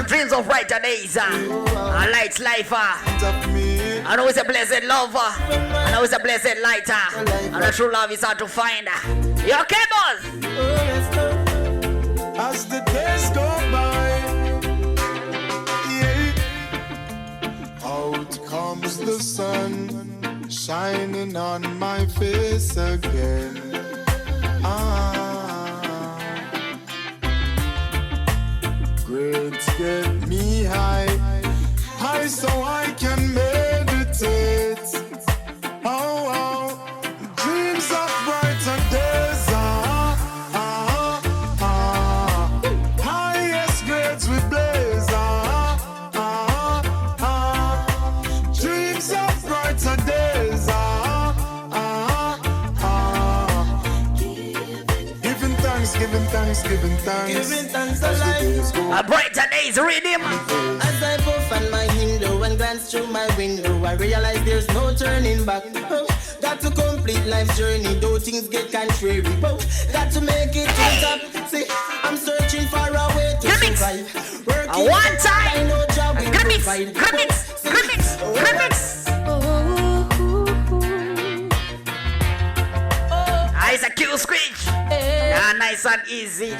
want dreams of brighter days. A light life. I know it's a blessed lover. I know it's a blessed lighter. And a true love is hard to find. You okay, boss? As the days go by, yeah. Out comes the sun, shining on my face again. Grades get me high so I can meditate. Oh, dreams of brighter days. Highest grades we blaze. Dreams of brighter days. Giving thanks. As the days go. A brighter days, read him. As I puff on my window and glance through my window, I realize there's no turning back. Got to complete life's journey, though things get contrary. Got to make it to the top. See, I'm searching for a way to survive. Working one time. I know job will provide. Remix. It's a cute screech. Yeah, nice and easy.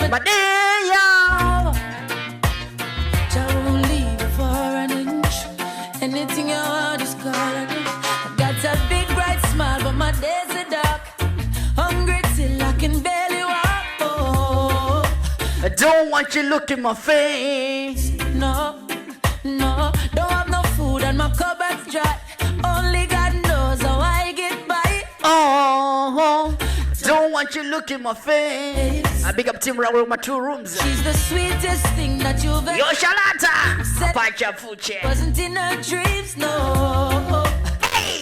But there you won't leave you for an inch. Anything you want, just call it. I got a big bright smile, but my days are dark. Hungry till I can barely walk. Oh, I don't want you to look in my face. No, don't have no food and my cupboard's dry. Only God knows how I get by. Oh, don't want you to look in my face. I big up Tim Raul with my 2 rooms. She's the sweetest thing that you've ever. Yo, Shalata. Pacha Fuche. Wasn't in her dreams, no.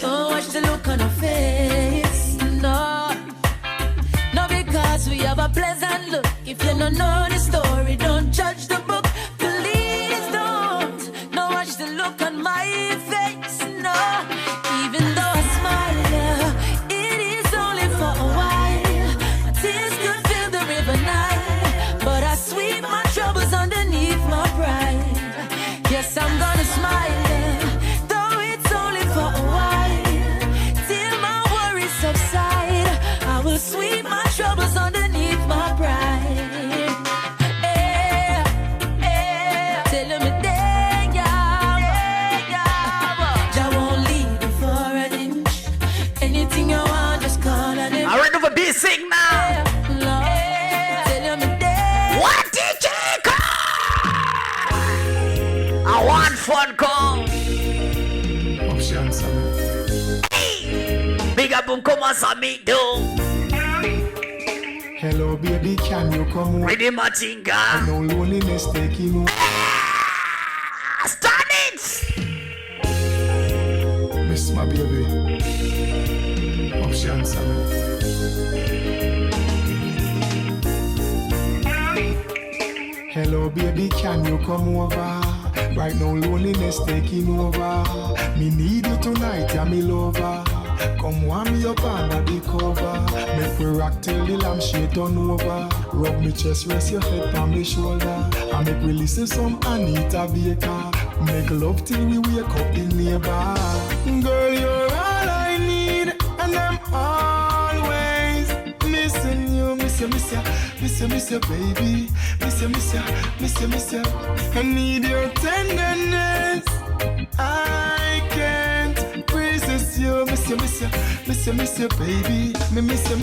Don't watch the look on her face, no. No, because we have a pleasant look. If you don't know the story, don't judge the book. Please don't. No, watch the look on my face, no. Even though I smile, yeah, it is only for a while. My tears could fill the river Nile, but I sweep my troubles underneath my pride. Yes, I'm gonna smile, yeah, though it's only for a while. Till my worries subside, I will sweep my troubles underneath my pride. Tell me there, I won't leave you for an inch. Anything you want, just call on it. I'm ready for this sing now. Tell me there. What did you call? I want fun call. Hey, big up come on, Sammy do. Hello baby, can you come on? Ready, Matinga. No loneliness taking over. Start it. Miss my baby. Option Sammy. Hello baby, can you come over? Right now loneliness taking over. Me need you tonight, yeah me lover. Come warm me up under the cover. Make we rock till the lampshade turn over. Rub me chest, rest your head on me shoulder. And make we listen some Anita Baker. Make love till we wake up the neighbor. Girl, you're all I need, and I'm always missing you. Miss you, baby. Miss you. I need your tenderness. I can't resist you. Miss you, baby. Me miss you.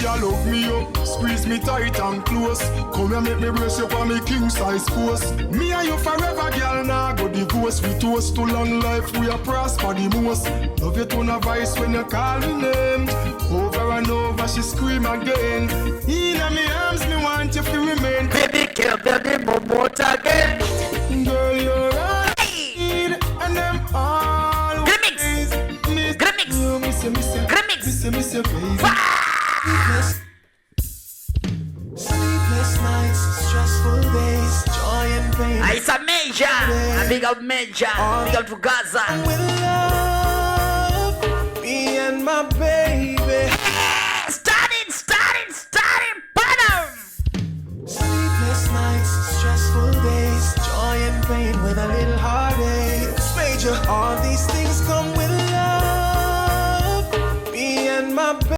You love me up, squeeze me tight and close. Come here, make me brace you for me king size force. Me and you forever, girl. Now go divorce. We toast to long life. We are prosper the most. Love you tone of voice when you call me name. Over and over, she scream again. In my arms, me want you to remain. Baby, kill baby, moment again. Girl, you're all I need, and I'm always Grimix. you. Miss you, baby. Sleepless nights, stressful days, joy and pain. It's a major. A big up major. Big up to Gaza. With love, me and my baby. Starting. Para. with a little heartache. Major, all these things come with